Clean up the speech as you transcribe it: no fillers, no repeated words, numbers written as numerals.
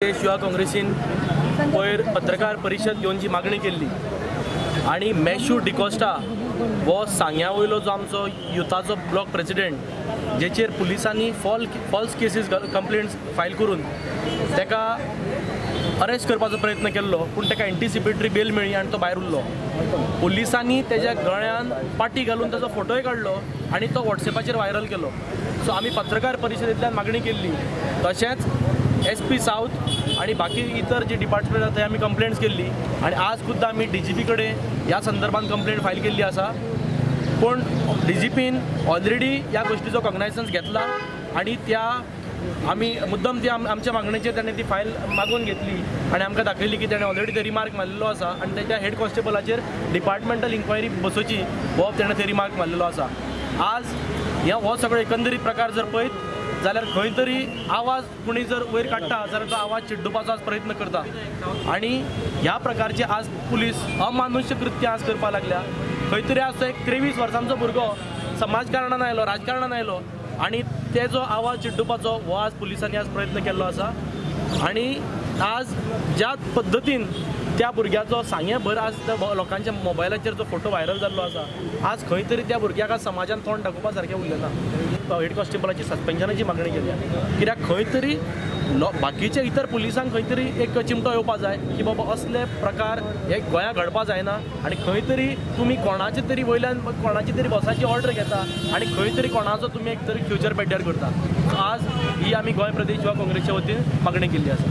युवा काँग्रेसीन पयर पत्रकार परिशद घेवनची मागणी केल्ली आणि मॅशू डिकोस्टा वो सांग्या वयलो जो आमचो युथाचो ब्लॉक प्रेसिडेंट जेचेर पुलिसांनी फॉल्स केसीस कंप्लेंट्स फायल करून तेका अरेस्ट करपाचो प्रयत्न केल्लो पूण तेका एंटिसिपेटरी बेल मेळ्ळी आनी तो भायर उरलो। पुलिसांनी तेज्या गळ्यान पाटी घालून ताचो फोटोय काडलो आनी तो व्हॉट्सॅपाचेर व्हायरल केलो। सो आमी पत्रकार परिशदेंतल्यान मागणी केल्ली, तशेंच SP साउथ आणि बाकी इतर जे डिपार्टमेंट आसा थंय आमी कंप्लेंट्स केल्ली आणि आज सुद्धा आमी DGP कडेन ह्या संदर्भात कंप्लेंट फायल केल्ली आसा। पण DGPन ऑलरेडी ह्या गोष्टीचो कॉग्नायझन्स घेतला आणि त्या आमी मुद्दम ती आमच्या मागणेचेर ताणें ती फायल मागून घेतली आणि आमकां दाखयली की ताणें ऑलरेडी ते रिमार्क मारलेलो आसा आणि तेच्या हेड कॉन्स्टेबलाचेर डिपार्टमेंटल इन्क्वायरी बसोवची हो ताणें ते रिमार्क मारलेलो आसा। आज हो सगळो एकंदरीत प्रकार जर पळयत जाल्यार खंय तरी आवाज कोणी जर वयर काडटा जाल्यार तो आवाज चिड्डुपाचो आज प्रयत्न करता आणि ह्या प्रकारचे आज पुलीस अमानुष्य कृत्य आज करपाक लागल्या। खंय तरी आज तो एक 23 वर्सांचो भुरगो समाजकारणान आयलो, राजकारणान आयलो आणि तेजो आवाज चिड्डुपाचो हो आज पुलिसांनी आज प्रयत्न केल्लो आसा आणि आज ज्या पद्दतीन त्या भुरग्याचो सांगेभर आज लोकांच्या मोबायलाचेर जो फोटो व्हायरल जाल्लो आसा, आज खंय तरी त्या भुरग्याक आज समाजान तोंड दाखोवपा सारकें उरलें ना। हेड कॉन्स्टेबलाची सस्पेन्शनाची मागणी केली कित्याक खंय तरी बाकीच्या इतर पुलिसांक खंय तरी एक चिमटो येवपा जाय की बाबा असले प्रकार हे गोंयांत घडपा जायना आणि खंय तरी तुमी कोणाचे तरी वयल्यान कोणाची तरी बॉसाची ऑर्डर घेता आणि खंय तरी कोणाचो तुमी एक तरी फ्युचर पेड्ड्यार करता। आज ही आमी गोंय प्रदेश युवा काँग्रेसच्या वतीन मागणी केल्ली आसा।